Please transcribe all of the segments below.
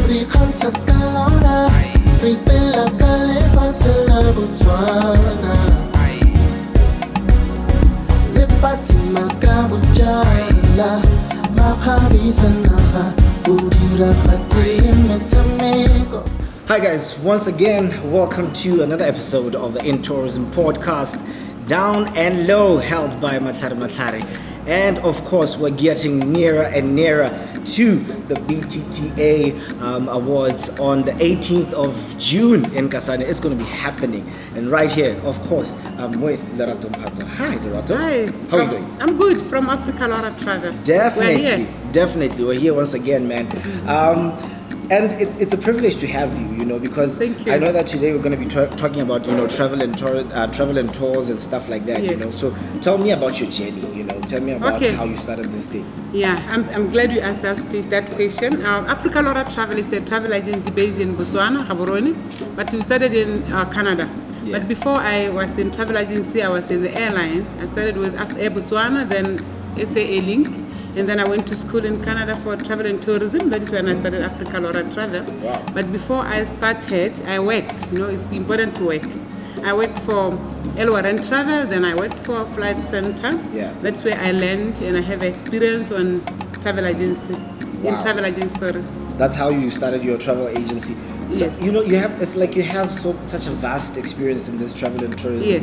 AfricaLoraTravel, ripela kalefatela Botswana, lepati makabujala, makhabisa naga, udira khatile metameko. Hi guys, once again, welcome to another episode of the In Tourism podcast, Down and Low, held by Matlare Matlare. And of course, we're getting nearer and nearer to the BTTA Awards on the 18th of June in Kasane. It's going to be happening. And right here, of course, I'm with Lerato Mpato. Hi, Lerato. Hi. How are you doing? I'm good, from AfricaLoraTravel. Definitely. We're here once again, man. And it's a privilege to have you, because Thank you. I know that today we're going to be talking about, travel and tours and stuff like that, Yes. So tell me about your journey, Tell me about Okay. how you started this thing. Yeah, I'm glad you asked that question. AfricaLoraTravel is a travel agency based in Botswana, Gaborone, but we started in Canada. Yeah. But before I was in travel agency, I was in the airline. I started with Air Botswana, then SAA Link, and then I went to school in Canada for travel and tourism. That is when I started AfricaLoraTravel. Wow. But before I started, I worked. It's important to work. I worked for AfricaLoraTravel, then I worked for Flight Center. Yeah. That's where I learned and I have experience on travel agency. Wow. In travel agency, sorry. That's how you started your travel agency. So, Yes. you have such a vast experience in this travel and tourism, Yes.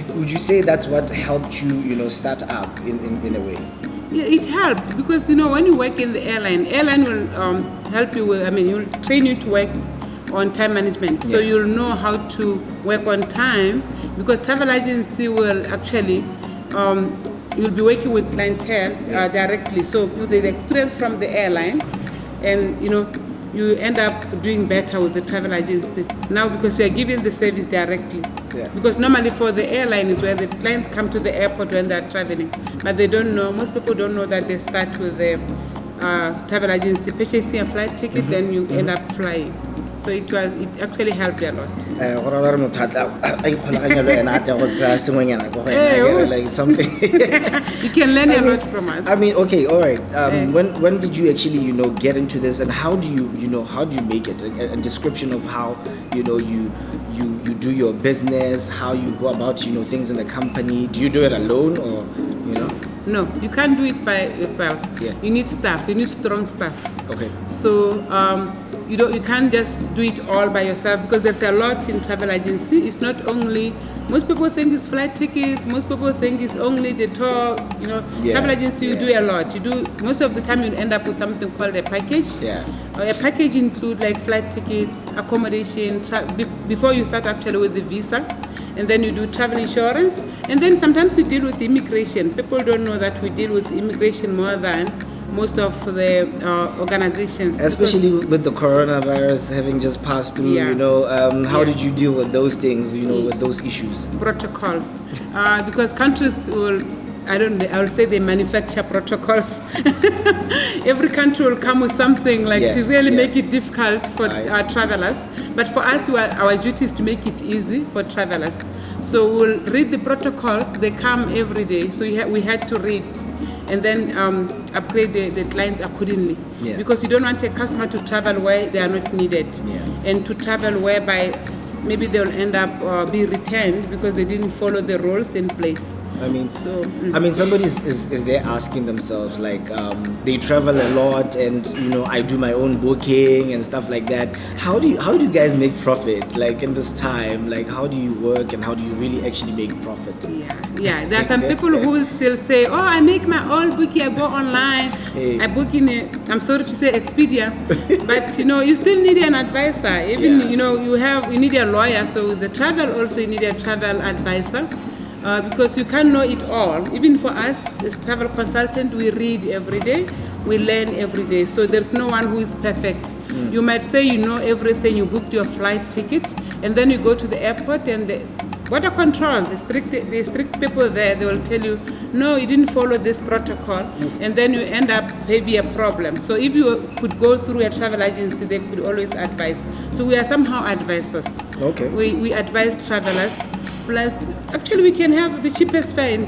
would you say that's what helped you, start up in a way? Yeah, it helped because when you work in the airline will help you with. You'll train you to work on time management, so Yeah. you'll know how to work on time. Because travel agency will actually you'll be working with clientele directly. So with the experience from the airline, and you end up doing better with the travel agency now because you are giving the service directly. Yeah. Because normally for the airline is where the clients come to the airport when they're traveling, but they don't know. Most people don't know that they start with the travel agency, purchasing a flight ticket, then you end up flying. So it actually helped a lot. Like something. You can learn a lot from us. Okay, all right. When did you actually get into this, and how do you make it? A description of how you do your business, how you go about things in the company. Do you do it alone or No, you can't do it by yourself. Yeah. You need staff. You need strong staff. Okay. So you can't just do it all by yourself because there's a lot in travel agency. It's not only, most people think it's flight tickets. Most people think it's only the tour. Yeah. Travel agency you Yeah. do a lot. You do most of the time you end up with something called a package. Yeah. A package include like flight ticket, accommodation, before you start actually with the visa. And then you do travel insurance, and then sometimes you deal with immigration. People don't know that we deal with immigration more than most of the organizations. Especially with the coronavirus having just passed through, Yeah. how did you deal with those things, with those issues? Protocols, because countries will, I will say they manufacture protocols. Every country will come with something to really make it difficult for our travelers. But for us, our duty is to make it easy for travelers. So we'll read the protocols. They come every day. So we had to read and then upgrade the client accordingly. Yeah. Because you don't want a customer to travel where they are not needed. Yeah. And to travel whereby maybe they'll end up be returned because they didn't follow the rules in place. Somebody is there asking themselves they travel a lot and I do my own booking and stuff like that. How do you guys make profit in this time? How do you work and how do you really actually make profit? Yeah. There are some people who still say, "Oh, I make my own booking. I go online. Hey. I book in I'm sorry to say Expedia," but you still need an advisor. Even you need a lawyer. So with the travel also you need a travel advisor. Because you can't know it all. Even for us as travel consultant, we read every day, we learn every day. So there's no one who is perfect. You might say you know everything, you booked your flight ticket, and then you go to the airport and the border control, the strict people there, they will tell you, no, you didn't follow this protocol, and then you end up having a problem. So if you could go through a travel agency, they could always advise. So we are somehow advisors. Okay. We advise travelers. Plus, actually, we can have the cheapest fare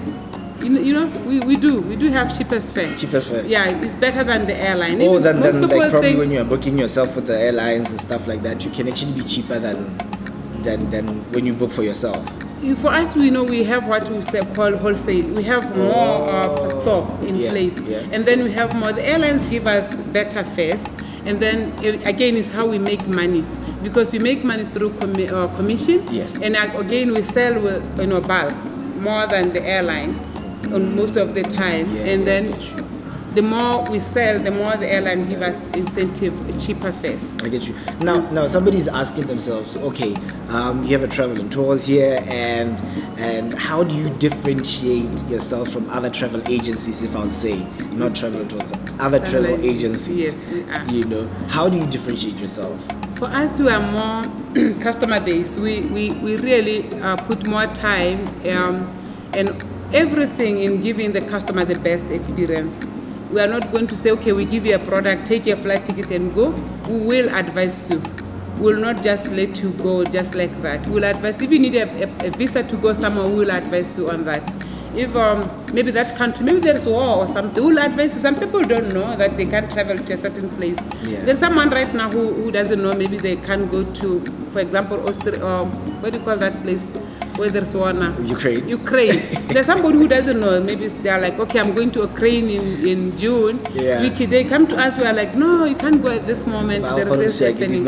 we do have cheapest fare. Cheapest fare. Yeah, it's better than the airline. Oh, Even than most people like probably think- when you're booking yourself with the airlines and stuff like that, you can actually be cheaper than when you book for yourself. For us, we know we have what we say called wholesale. We have more stock in place, and then we have more. The airlines give us better fares, and then again is how we make money, because we make money through commission. Yes. And again we sell bulk more than the airline on most of the time, and then the more we sell, the more the airline give us incentive, cheaper fares. I get you. Now somebody's asking themselves, okay, you have a travel and tours here, and how do you differentiate yourself from other travel agencies? If I'll say not travel and tours, other travel agencies. Yes, we are. How do you differentiate yourself? For us, we are more customer based. We really put more time and everything in giving the customer the best experience. We are not going to say, okay, we give you a product, take your flight ticket and go. We will advise you. We will not just let you go just like that. We'll advise, if you need a visa to go somewhere, we will advise you on that. If maybe that country, maybe there's war or something, we'll advise you. Some people don't know that they can't travel to a certain place. Yeah. There's someone right now who doesn't know, maybe they can't go to, for example, Austria, what do you call that place? Where there's war now? Ukraine. There's somebody who doesn't know. Maybe they're like, okay, I'm going to Ukraine in June. Yeah. They come to us. We're like, no, you can't go at this moment. There's this happening.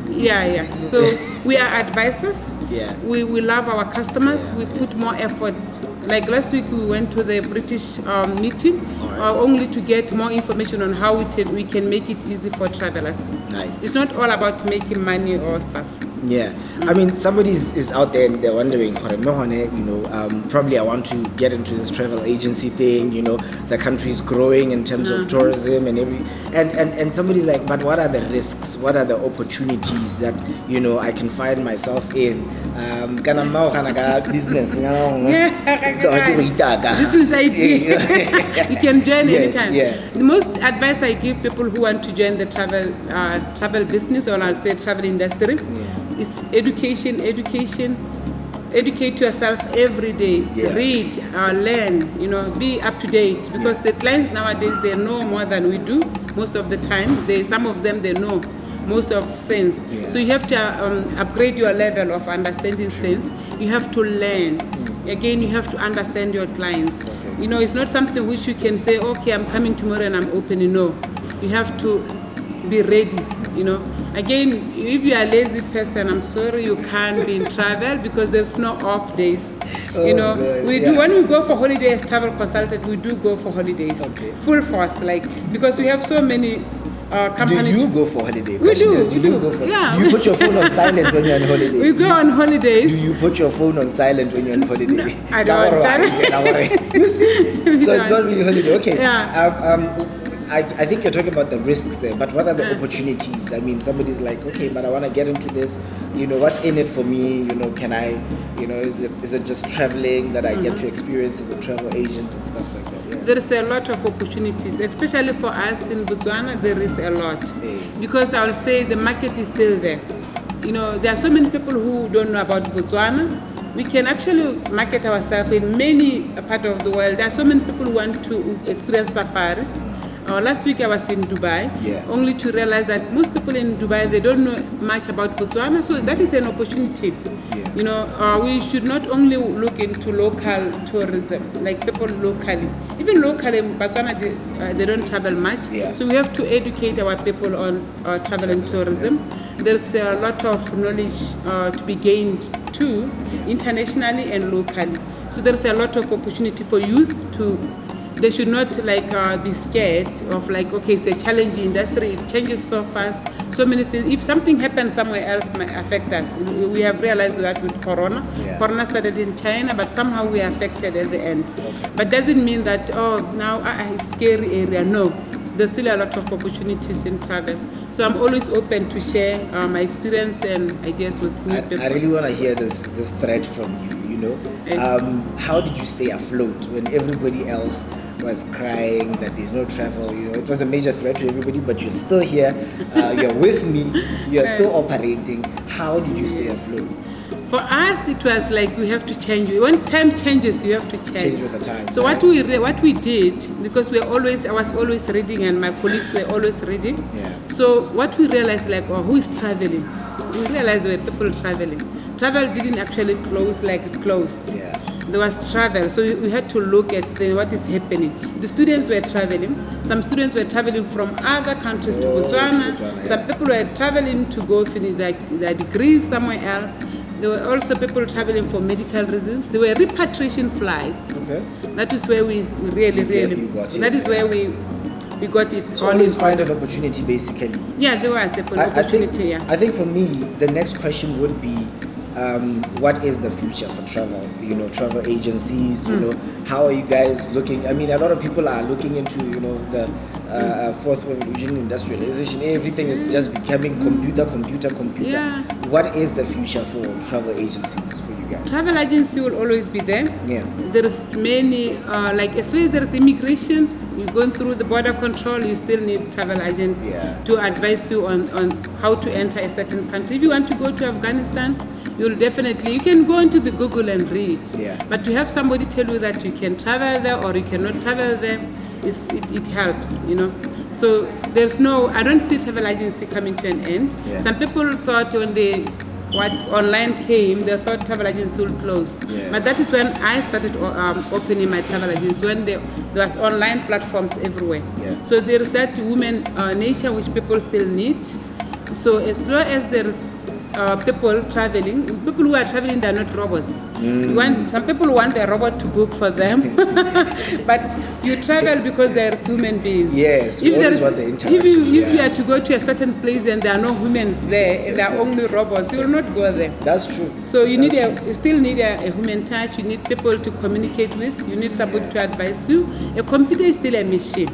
Yeah. So we are advisors. Yeah. We love our customers. We put more effort. Like last week, we went to the British meeting, only to get more information on how we can make it easy for travelers. Nice. It's not all about making money or stuff. Yeah, I mean, somebody is out there and they're wondering, probably I want to get into this travel agency thing. The country's growing in terms of tourism and and somebody's like, but what are the risks? What are the opportunities that I can find myself in? Business. Business idea. You can join anytime. Yeah. The most advice I give people who want to join the travel business, or I'll say travel industry, is education. Educate yourself every day. Read, learn, be up to date, because the clients nowadays, they know more than we do most of the time. Some of them, they know most of things. So you have to upgrade your level of understanding things. You have to learn. Again, you have to understand your clients. It's not something which you can say, okay, I'm coming tomorrow and I'm opening. No, you have to be ready. Again, if you are a lazy person, I'm sorry, you can't be in travel, because there's no off days. Do when we go for holidays, travel consultant, we do go for holidays, full force, because we have so many companies. Do you go for holiday? We do. Do you put your phone on silent when you're on holiday? We go on holidays. Do you put your phone on silent when you're on holiday? No, I don't. You see? So it's not really holiday. Okay. Yeah. I think you're talking about the risks there, but what are the opportunities? I mean, somebody's like, okay, but I want to get into this. What's in it for me? Can I? Is it just traveling that I get to experience as a travel agent and stuff like that? Yeah. There is a lot of opportunities, especially for us in Botswana. There is a lot, because I will say the market is still there. There are so many people who don't know about Botswana. We can actually market ourselves in many parts of the world. There are so many people who want to experience safari. Last week I was in Dubai, only to realize that most people in Dubai, they don't know much about Botswana, so that is an opportunity. We should not only look into local tourism, like people locally. Even locally in Botswana, they don't travel much, so we have to educate our people on travel and tourism. There's a lot of knowledge to be gained too, internationally and locally. So there's a lot of opportunity for youth to. They should not be scared of okay, it's a challenging industry. It changes so fast, so many things. If something happens somewhere else, might affect us. We have realized that with Corona. Corona started in China, but somehow we are affected at the end. But doesn't mean that now it's scary area. No, there's still a lot of opportunities in travel. So I'm always open to share my experience and ideas with new people. I really want to hear this thread from you. How did you stay afloat when everybody else was crying that there's no travel? It was a major threat to everybody, but you're still here. You're with me. You're still operating. How did you stay afloat? For us, it was like we have to change. When time changes, you have to change. Change with the times. So what we did, because I was always reading, and my colleagues were always reading. Yeah. So what we realized, like, who is traveling? We realized there were people traveling. Travel didn't actually close like it closed. Yeah. There was travel, so we had to look at what is happening. The students were traveling. Some students were traveling from other countries to Botswana. Some people were traveling to go finish their degrees somewhere else. There were also people traveling for medical reasons. There were repatriation flights. Okay. That is where we really got it. that is where we got it. So always find an opportunity, basically. Yeah, there was an opportunity. I think for me, the next question would be, what is the future for travel? You know, travel agencies. You know, how are you guys looking? I mean, a lot of people are looking into, you know, the fourth revolution, industrialization. Everything is just becoming computer. Yeah. What is the future for travel agencies for you guys? Travel agency will always be there. Yeah. There's many, like as soon as there's immigration, you're going through the border control, you still need travel agent to advise you on how to enter a certain country. If you want to go to Afghanistan, you can go into the Google and read. Yeah. But to have somebody tell you that you can travel there or you cannot travel there, it helps, you know. So I don't see travel agency coming to an end. Yeah. Some people thought when online came, they thought travel agency will close. Yeah. But that is when I started opening my travel agency, when there was online platforms everywhere. Yeah. So there is that human nature which people still need. So as long as there is people who are traveling, they're not robots. Some people want a robot to book for them, but you travel because there's human beings. Yes, we always want the interaction. If you are to go to a certain place and there are no humans there and there are only robots, you will not go there. That's true. So you still need a human touch. You need people to communicate with. You need somebody to advise you. A computer is still a machine.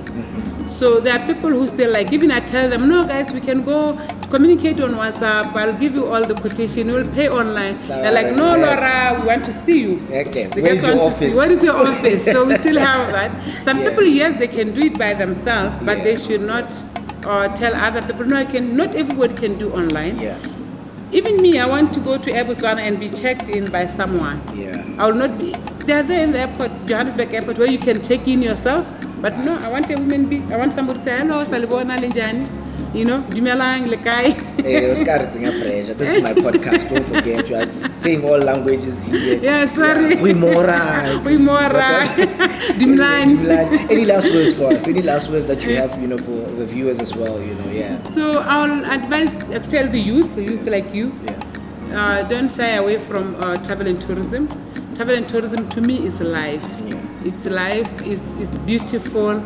So there are people who still like, even I tell them, no guys, we can go communicate on WhatsApp, I'll give you all the quotation, you'll pay online. They're like, no, Laura, we want to see you. Okay, where's your office? Where is your office? So we still have that. Some people, yes, they can do it by themselves, but they should not tell other people, no, not everybody can do online. Yeah. Even me, I want to go to Botswana and be checked in by someone. Yeah. I will not be, they're there in the airport, Johannesburg airport, where you can check in yourself. But no, I want a woman being. I want somebody to say, hello, Salibona Linjani. You know, Dumelang, Lekai. Hey, Oscar, it's a pressure. This is my podcast. Don't forget, you are saying all languages here. Yeah, sorry. Wimora. Dumelang. Any last words for us? Any last words that you have, you know, for the viewers as well, you know, yeah. So I'll advise actually the youth like you. Yeah. Don't shy away from travel and tourism. Travel and tourism to me is life. Yeah. It's life, it's beautiful.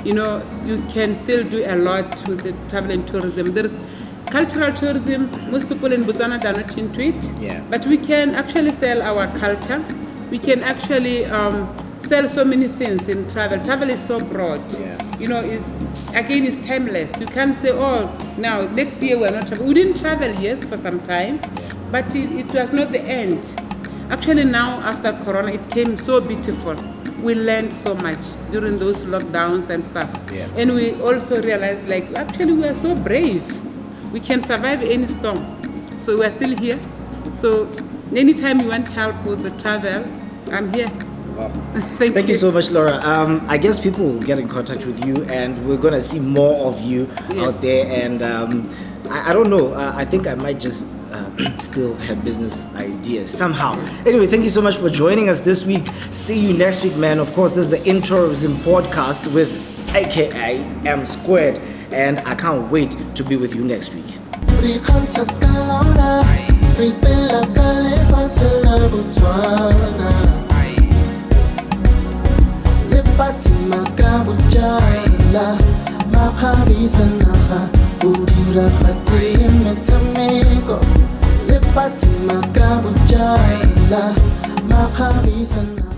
You know, you can still do a lot with the travel and tourism. There's cultural tourism. Most people in Botswana are not into it. Yeah. But we can actually sell our culture. We can actually sell so many things in travel. Travel is so broad. Yeah. You know, it's timeless. You can't say, oh, now next year we're not traveling. We didn't travel, yes, for some time, but it was not the end. Actually, now after Corona, it came so beautiful. We learned so much during those lockdowns and stuff. Yeah. And we also realized, like, actually we are so brave. We can survive any storm. So we are still here. So anytime you want help with the travel, I'm here. Wow. Thank you so much, Laura. I guess people will get in contact with you, and we're going to see more of you out there. And I don't know. I think I might just still have business ideas somehow. Anyway, thank you so much for joining us this week. See you next week, man. Of course, this is the Intourism Podcast with AKA M Squared, and I can't wait to be with you next week. Fatima Kabujala, Makhabisa.